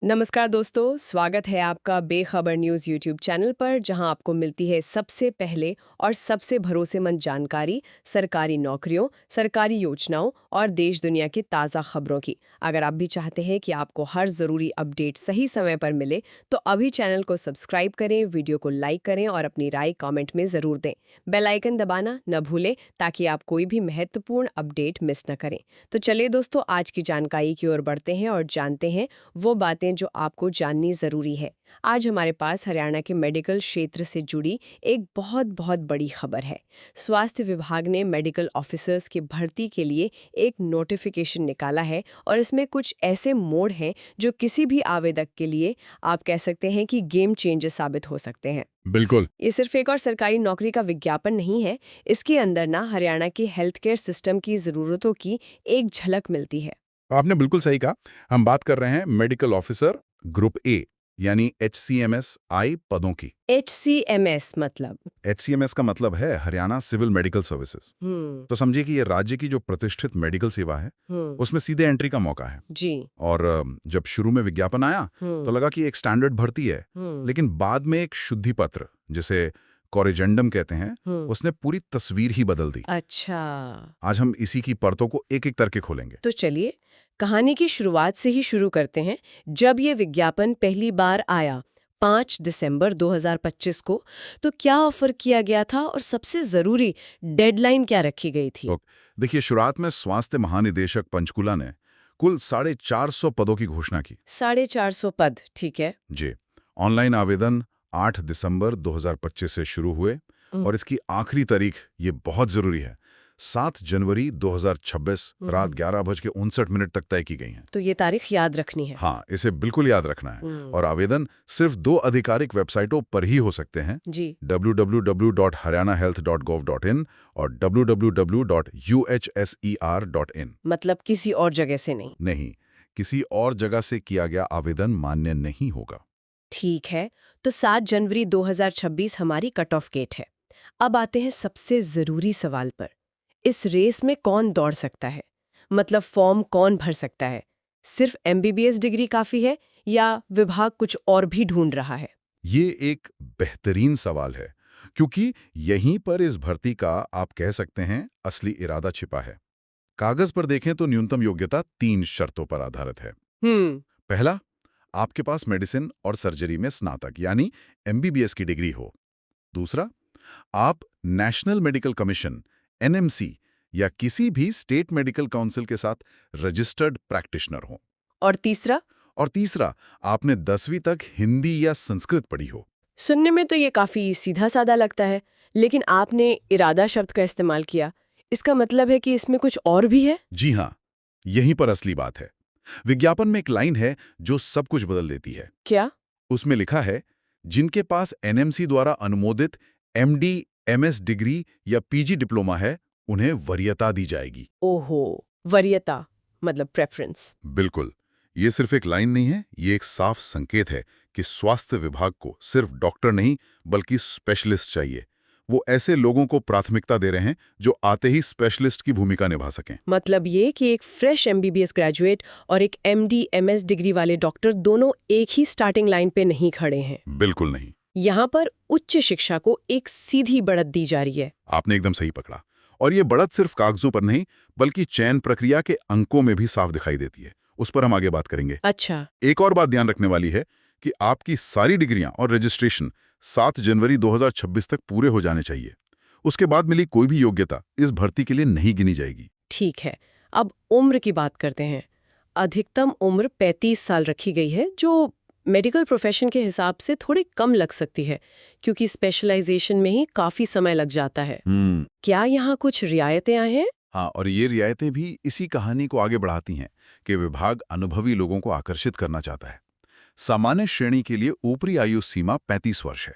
नमस्कार दोस्तों, स्वागत है आपका बेखबर न्यूज़ यूट्यूब चैनल पर, जहां आपको मिलती है सबसे पहले और सबसे भरोसेमंद जानकारी सरकारी नौकरियों, सरकारी योजनाओं और देश दुनिया की ताज़ा खबरों की। अगर आप भी चाहते हैं कि आपको हर ज़रूरी अपडेट सही समय पर मिले, तो अभी चैनल को सब्सक्राइब करें, वीडियो को लाइक करें और अपनी राय कमेंट में ज़रूर दें। बेल आइकन दबाना न भूलें ताकि आप कोई भी महत्वपूर्ण अपडेट मिस न करें। तो चलिए दोस्तों, आज की जानकारी की ओर बढ़ते हैं और जानते हैं वो बातें जो आपको जाननी जरूरी है। आज हमारे पास हरियाणा के मेडिकल क्षेत्र से जुड़ी एक बहुत बहुत बड़ी खबर है। स्वास्थ्य विभाग ने मेडिकल ऑफिसर्स की भर्ती के लिए एक नोटिफिकेशन निकाला है और इसमें कुछ ऐसे मोड़ हैं जो किसी भी आवेदक के लिए आप कह सकते हैं कि गेम चेंजर साबित हो सकते हैं। बिल्कुल। ये सिर्फ एक और सरकारी नौकरी का विज्ञापन नहीं है, इसके अंदर ना हरियाणा के हेल्थ केयर सिस्टम की जरूरतों की एक झलक मिलती है। आपने बिल्कुल सही कहा। हम बात कर रहे हैं मेडिकल ऑफिसर ग्रुप ए यानी HCMS-I पदों की। HCMS मतलब? HCMS का मतलब है हरियाणा सिविल मेडिकल सर्विसेज। हम्म। तो समझिए कि ये राज्य की जो प्रतिष्ठित मेडिकल सेवा है, हम्म। उसमें सीधे एंट्री का मौका है। जी। और जब शुरू में विज्ञापन आया तो लगा कि एक स्टैंडर्ड भर्ती है, हम्म। लेकिन बाद में एक शुद्धि पत्र, जिसे कॉरिजेंडम कहते हैं, उसने पूरी तस्वीर ही बदल दी। अच्छा। आज हम इसी की परतों को एक एक करके खोलेंगे। तो चलिए, कहानी की शुरुआत से ही शुरू करते हैं। जब ये विज्ञापन पहली बार आया 5 दिसंबर 2025 को, तो क्या ऑफर किया गया था और सबसे जरूरी डेडलाइन क्या रखी गई थी? तो देखिए, शुरुआत में स्वास्थ्य महानिदेशक पंचकुला ने कुल 450 पदों की घोषणा की। 450 पद, ठीक है। जी। ऑनलाइन आवेदन 8 दिसंबर 2025 से शुरू हुए हम्म। और इसकी आखिरी तारीख, ये बहुत जरूरी है, 7 जनवरी 2026 रात 11:59 तक तय की गई है। तो ये तारीख याद रखनी है। हाँ, इसे बिल्कुल याद रखना है। हम्म। और आवेदन सिर्फ 2 आधिकारिक वेबसाइटों पर ही हो सकते हैं, जी। www.haryanahealth.gov.in और www.uhser.in। मतलब किसी और जगह से नहीं? नहीं, किसी और जगह से किया गया आवेदन मान्य नहीं होगा। ठीक है। तो 7 जनवरी 2026 हमारी कट ऑफ डेट है। अब आते हैं सबसे जरूरी सवाल पर। इस रेस में कौन दौड़ सकता है? मतलब फॉर्म कौन भर सकता है? सिर्फ MBBS डिग्री काफी है या विभाग कुछ और भी ढूंढ रहा है? ये एक बेहतरीन सवाल है, क्योंकि यहीं पर इस भर्ती का, आप कह सकते हैं, असली इरादा छिपा है। कागज पर देखें तो न्यूनतम योग्यता 3 शर्तों पर आधारित है। हम्म। पहला, आपके पास मेडिसिन और सर्जरी में स्नातक यानी MBBS की डिग्री हो। दूसरा, आप नेशनल मेडिकल कमीशन NMC या किसी भी स्टेट मेडिकल काउंसिल के साथ रजिस्टर्ड प्रैक्टिशनर हो। और तीसरा? और तीसरा, आपने 10वीं तक हिंदी या संस्कृत पढ़ी हो। सुनने में तो ये काफी सीधा साधा लगता है, लेकिन आपने इरादा शब्द का इस्तेमाल किया। इसका मतलब है कि इसमें कुछ और भी है? जी हाँ, यहीं पर असली बात है। विज्ञापन में एक लाइन है जो सब कुछ बदल देती है। क्या? उसमें लिखा है, जिनके पास NMC द्वारा अनुमोदित MD, MS डिग्री या PG डिप्लोमा है, उन्हें वरीयता दी जाएगी। ओहो, वरीयता मतलब प्रेफरेंस। बिल्कुल। ये सिर्फ एक लाइन नहीं है, ये एक साफ संकेत है कि स्वास्थ्य विभाग को सिर्फ डॉक्टर नहीं, बल्कि स्पेशलिस्ट चाहिए। वो ऐसे लोगों को प्राथमिकता दे रहे हैं जो आते ही स्पेशलिस्ट की भूमिका निभा सकें। मतलब ये कि एक फ्रेश MBBS ग्रेजुएट और एक MD MS डिग्री वाले डॉक्टर दोनों एक ही स्टार्टिंग लाइन पे नहीं खड़े हैं। बिल्कुल नहीं। यहाँ पर उच्च शिक्षा को एक सीधी बढ़त दी जा रही है। आपने एकदम सही पकड़ा। और ये बढ़त सिर्फ कागजों पर नहीं, बल्कि चयन प्रक्रिया के अंकों में भी साफ दिखाई देती है। उस पर हम आगे बात करेंगे। अच्छा। एक और बात ध्यान रखने वाली है कि आपकी सारी डिग्रियां और रजिस्ट्रेशन 7 जनवरी 2026 तक पूरे हो जाने चाहिए। उसके बाद मिली कोई भी योग्यता इस भर्ती के लिए नहीं गिनी जाएगी। ठीक है। अब उम्र की बात करते हैं। अधिकतम उम्र 35 साल रखी गई है, जो मेडिकल प्रोफेशन के हिसाब से थोड़ी कम लग सकती है, क्योंकि स्पेशलाइजेशन में ही काफी समय लग जाता है। क्या यहाँ कुछ रियायतें आए हैं? हाँ, और ये रियायतें भी इसी कहानी को आगे बढ़ाती हैं कि विभाग अनुभवी लोगों को आकर्षित करना चाहता है। सामान्य श्रेणी के लिए ऊपरी आयु सीमा 35 वर्ष है,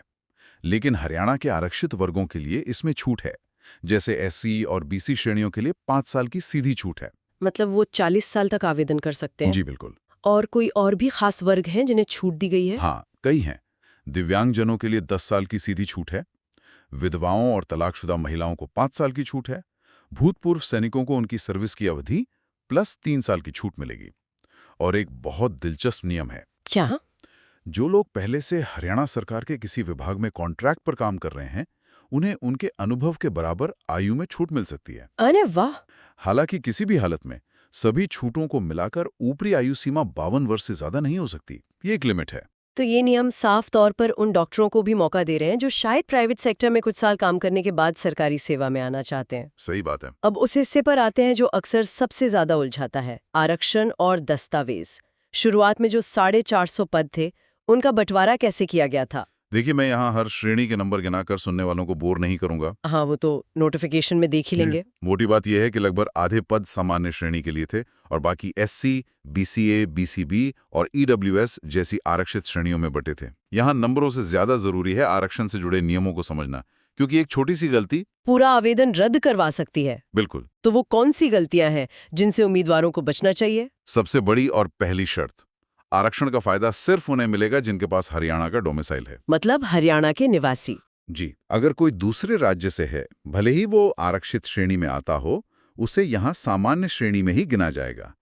लेकिन हरियाणा के आरक्षित वर्गों के लिए इसमें छूट है। जैसे SC और BC श्रेणियों के लिए 5 साल की सीधी छूट है। मतलब वो 40 साल तक आवेदन कर सकते हैं? जी बिल्कुल। और कोई और भी खास वर्ग हैं जिन्हें छूट दी गई है? हाँ, कई हैं। दिव्यांगजनों के लिए 10 साल की सीधी छूट है। विधवाओं और तलाकशुदा महिलाओं को 5 साल की छूट है। भूतपूर्व सैनिकों को उनकी सर्विस की अवधि प्लस 3 साल की छूट मिलेगी। और एक बहुत दिलचस्प नियम है। क्या? जो लोग पहले से हरियाणा सरकार के किसी विभाग में कॉन्ट्रैक्ट पर काम कर रहे हैं, उन्हें उनके अनुभव के बराबर आयु में छूट मिल सकती है। अरे वाह! हालांकि किसी भी हालत में सभी छूटों को मिलाकर ऊपरी आयु सीमा 52 वर्ष से ज्यादा नहीं हो सकती। ये एक लिमिट है। तो ये नियम साफ तौर पर उन डॉक्टरों को भी मौका दे रहे हैं जो शायद प्राइवेट सेक्टर में कुछ साल काम करने के बाद सरकारी सेवा में आना चाहते हैं। सही बात है। अब उस हिस्से पर आते हैं जो अक्सर सबसे ज्यादा उलझाता है, आरक्षण और दस्तावेज। शुरुआत में जो 450 पद थे, उनका बंटवारा कैसे किया गया था? देखिए, मैं यहाँ हर श्रेणी के नंबर गिनाकर सुनने वालों को बोर नहीं करूंगा। हाँ, वो तो नोटिफिकेशन में देख ही लेंगे। मोटी बात यह है कि लगभग आधे पद सामान्य श्रेणी के लिए थे और बाकी एससी, बीसीए, बीसीबी और ईडब्ल्यूएस जैसी आरक्षित श्रेणियों में बटे थे। यहाँ नंबरों से ज्यादा जरूरी है आरक्षण से जुड़े नियमों को समझना, क्योंकि एक छोटी सी गलती पूरा आवेदन रद्द करवा सकती है। बिल्कुल। तो वो कौन सी गलतियां हैं जिनसे उम्मीदवारों को बचना चाहिए? सबसे बड़ी और पहली शर्त, आरक्षण का फायदा सिर्फ उन्हें मिलेगा जिनके पास हरियाणा का डोमिसाइल है। मतलब हरियाणा के निवासी। जी, अगर कोई दूसरे राज्य से है, भले ही वो आरक्षित श्रेणी में आता हो, उसे यहाँ सामान्य श्रेणी में ही गिना जाएगा।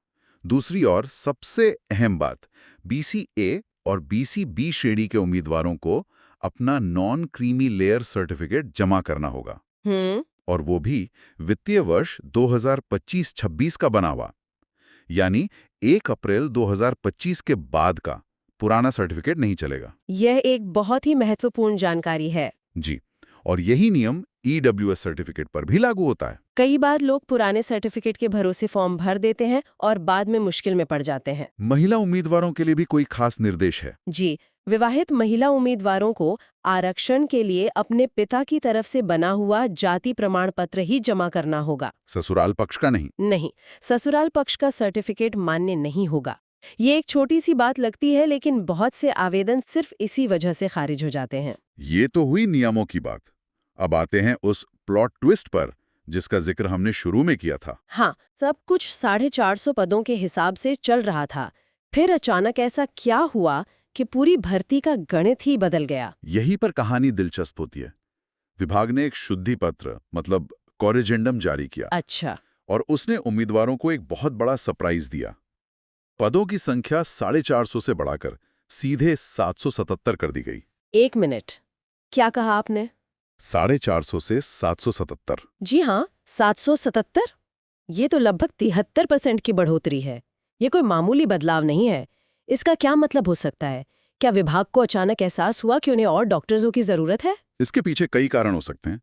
दूसरी ओर सबसे अहम बात, बीसीए और बीसीबी श्रेणी के उम्मीदवारों को अपना नॉन क्रीमी लेयर सर्टिफिकेट जमा करना होगा, और वो भी वित्तीय वर्ष 2025-26 का बना हुआ, यानी 1 अप्रैल 2025 के बाद का। पुराना सर्टिफिकेट नहीं चलेगा। यह एक बहुत ही महत्वपूर्ण जानकारी है। जी, और यही नियम ईडब्ल्यूएस सर्टिफिकेट पर भी लागू होता है। कई बार लोग पुराने सर्टिफिकेट के भरोसे फॉर्म भर देते हैं और बाद में मुश्किल में पड़ जाते हैं। महिला उम्मीदवारों के लिए भी कोई खास निर्देश है? जी, विवाहित महिला उम्मीदवारों को आरक्षण के लिए अपने पिता की तरफ से बना हुआ जाति प्रमाण पत्र ही जमा करना होगा। ससुराल पक्ष का नहीं? नहीं, ससुराल पक्ष का सर्टिफिकेट मान्य नहीं होगा। ये एक छोटी सी बात लगती है, लेकिन बहुत से आवेदन सिर्फ इसी वजह से खारिज हो जाते हैं। ये तो हुई नियमों की बात। अब आते हैं उस प्लॉट ट्विस्ट पर जिसका जिक्र हमने शुरू में किया था। हाँ, सब कुछ 450 पदों के हिसाब से चल रहा था। फिर अचानक ऐसा क्या हुआ कि पूरी भर्ती का गणित ही बदल गया? यहीं पर कहानी दिलचस्प होती है। विभाग ने एक शुद्धि पत्र, मतलब कॉरिजेंडम जारी किया। अच्छा। और उसने उम्मीदवारों को एक बहुत बड़ा सरप्राइज दिया। पदों की संख्या 450 से बढ़ाकर सीधे 777 कर दी गई। 1 मिनट, क्या कहा आपने? 450 से 777। जी हाँ, 777। ये तो लगभग 73% की बढ़ोतरी है। ये कोई मामूली बदलाव नहीं है। इसका क्या मतलब हो सकता है? क्या विभाग को अचानक एहसास हुआ कि उन्हें और डॉक्टर्सों की जरूरत है? इसके पीछे कई कारण हो सकते हैं।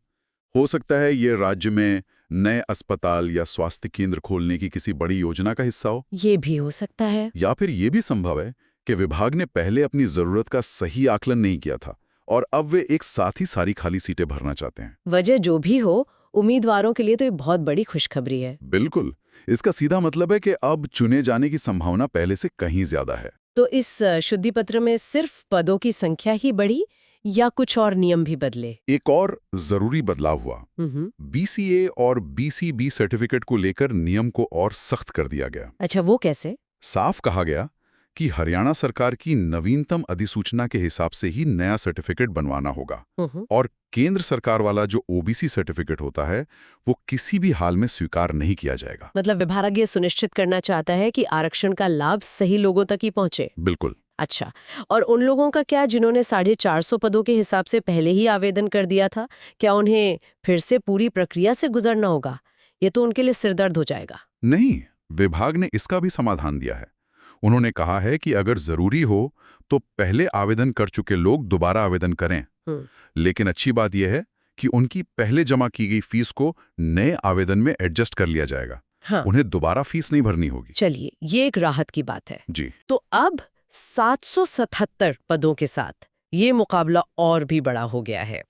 हो सकता है ये राज्य में नए अस्पताल या स्वास्थ्य केंद्र खोलने की किसी बड़ी योजना का हिस्सा हो। ये भी हो सकता है। या फिर ये भी संभव है कि विभाग ने पहले अपनी जरूरत का सही आकलन नहीं किया था और अब वे एक साथ ही सारी खाली सीटें भरना चाहते हैं। वजह जो भी हो, उम्मीदवारों के लिए तो ये बहुत बड़ी खुशखबरी है। बिल्कुल। इसका सीधा मतलब है कि अब चुने जाने की संभावना पहले से कहीं ज्यादा है। तो इस शुद्धि पत्र में सिर्फ पदों की संख्या ही बढ़ी या कुछ और नियम भी बदले? एक और जरूरी बदलाव हुआ। बीसीए और बीसीबी सर्टिफिकेट को लेकर नियम को और सख्त कर दिया गया। अच्छा, वो कैसे? साफ कहा गया कि हरियाणा सरकार की नवीनतम अधिसूचना के हिसाब से ही नया सर्टिफिकेट बनवाना होगा, और केंद्र सरकार वाला जो ओबीसी सर्टिफिकेट होता है वो किसी भी हाल में स्वीकार नहीं किया जाएगा। मतलब विभाग ये सुनिश्चित करना चाहता है कि आरक्षण का लाभ सही लोगों तक ही पहुंचे। बिल्कुल। अच्छा, और उन लोगों का क्या जिन्होंने 450 पदों के हिसाब से पहले ही आवेदन कर दिया था? क्या उन्हें फिर से पूरी प्रक्रिया से गुजरना होगा? ये तो उनके लिए सिरदर्द हो जाएगा। नहीं, विभाग ने इसका भी समाधान दिया है। उन्होंने कहा है कि अगर जरूरी हो तो पहले आवेदन कर चुके लोग दोबारा आवेदन करें, लेकिन अच्छी बात यह है कि उनकी पहले जमा की गई फीस को नए आवेदन में एडजस्ट कर लिया जाएगा। हाँ। उन्हें दोबारा फीस नहीं भरनी होगी। चलिए, ये एक राहत की बात है। जी। तो अब 777 पदों के साथ ये मुकाबला और भी बड़ा हो गया है।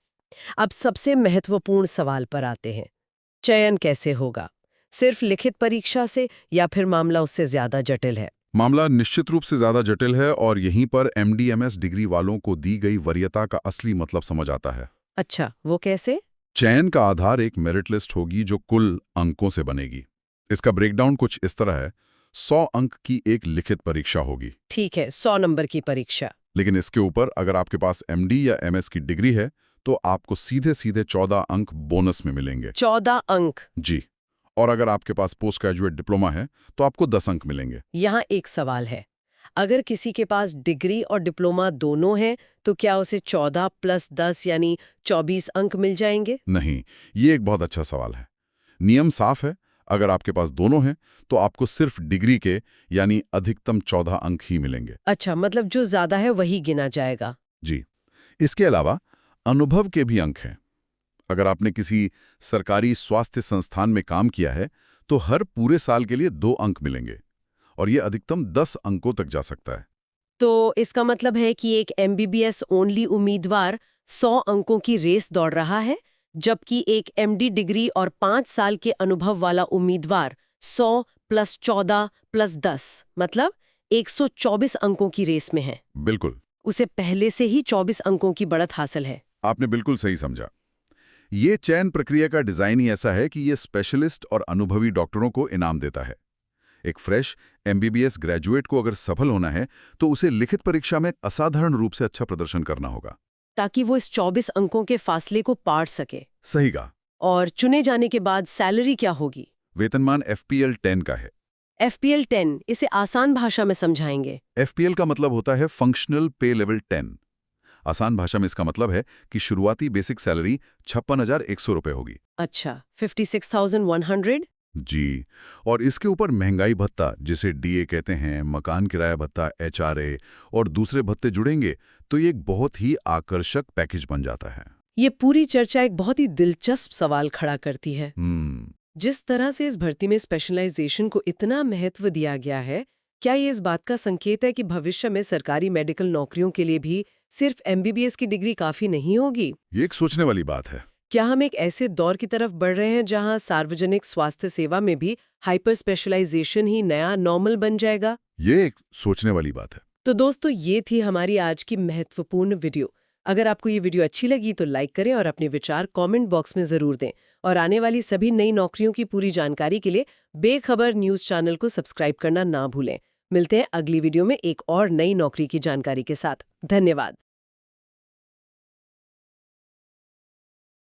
अब सबसे महत्वपूर्ण सवाल पर आते हैं। चयन कैसे होगा? सिर्फ लिखित परीक्षा से या फिर मामला उससे ज्यादा जटिल है? मामला निश्चित रूप से ज्यादा जटिल है और यहीं पर एमडी-एमएस डिग्री वालों को दी गई वरीयता का असली मतलब समझ आता है। अच्छा, वो कैसे? चयन का आधार एक मेरिट लिस्ट होगी जो कुल अंकों से बनेगी। इसका ब्रेकडाउन कुछ इस तरह है। 100 अंक की एक लिखित परीक्षा होगी। ठीक है, 100 नंबर की परीक्षा। लेकिन इसके ऊपर अगर आपके पास एमडी या एमएस की डिग्री है तो आपको सीधे सीधे 14 अंक बोनस में मिलेंगे। 14 अंक? जी। और अगर आपके पास पोस्ट ग्रेजुएट डिप्लोमा है तो आपको 10 अंक मिलेंगे। यहाँ एक सवाल है। अगर किसी के पास डिग्री और डिप्लोमा दोनों हैं तो क्या उसे 14 + 10 यानी 24 अंक मिल जाएंगे? नहीं, ये एक बहुत अच्छा सवाल है। नियम साफ है, अगर आपके पास दोनों हैं तो आपको सिर्फ डिग्री के यानी अधिकतम 14 अंक ही मिलेंगे। अच्छा, मतलब जो ज्यादा है वही गिना जाएगा। जी। इसके अलावा अनुभव के भी अंक हैं। अगर आपने किसी सरकारी स्वास्थ्य संस्थान में काम किया है तो हर पूरे साल के लिए 2 अंक मिलेंगे और ये अधिकतम 10 अंकों तक जा सकता है। तो इसका मतलब है कि एक MBBS ओनली उम्मीदवार 100 अंकों की रेस दौड़ रहा है, जबकि एक MD डिग्री और 5 साल के अनुभव वाला उम्मीदवार 100 + 14 + 10 मतलब 124 अंकों की रेस में है। बिल्कुल, उसे पहले से ही 24 अंकों की बढ़त हासिल है। आपने बिल्कुल सही समझा। ये चयन प्रक्रिया का डिजाइन ही ऐसा है कि ये स्पेशलिस्ट और अनुभवी डॉक्टरों को इनाम देता है। एक फ्रेश MBBS ग्रेजुएट को अगर सफल होना है तो उसे लिखित परीक्षा में असाधारण रूप से अच्छा प्रदर्शन करना होगा, ताकि वो इस 24 अंकों के फासले को पार सके। सही कहा। और चुने जाने के बाद सैलरी क्या होगी? वेतनमान FPL 10 का है। FPL 10, इसे आसान भाषा में समझाएंगे। FPL का मतलब होता है फंक्शनल पे लेवल 10। आसान भाषा में इसका मतलब है कि शुरुआती बेसिक सैलरी 56,100 रुपए होगी। अच्छा, 56,100? जी, और इसके ऊपर महंगाई भत्ता जिसे DA कहते हैं, मकान किराया भत्ता HRA और दूसरे भत्ते जुड़ेंगे तो ये एक बहुत ही आकर्षक पैकेज बन जाता है। ये पूरी चर्चा एक बहुत ही दिलचस्प सवाल खड़ा करती है। हम्म, जिस तरह से इस भर्ती में स्पेशलाइजेशन को इतना महत्व दिया गया है, क्या ये इस बात का संकेत है कि भविष्य में सरकारी मेडिकल नौकरियों के लिए भी सिर्फ MBBS की डिग्री काफी नहीं होगी? ये एक सोचने वाली बात है। क्या हम एक ऐसे दौर की तरफ बढ़ रहे हैं जहां सार्वजनिक स्वास्थ्य सेवा में भी हाइपर स्पेशलाइजेशन ही नया नॉर्मल बन जाएगा? ये एक सोचने वाली बात है। तो दोस्तों, ये थी हमारी आज की महत्वपूर्ण वीडियो। अगर आपको ये वीडियो अच्छी लगी तो लाइक करें और अपने विचार कमेंट बॉक्स में जरूर दें। और आने वाली सभी नई नौकरियों की पूरी जानकारी के लिए बेखबर न्यूज चैनल को सब्सक्राइब करना ना भूलें। मिलते हैं अगली वीडियो में एक और नई नौकरी की जानकारी के साथ। धन्यवाद।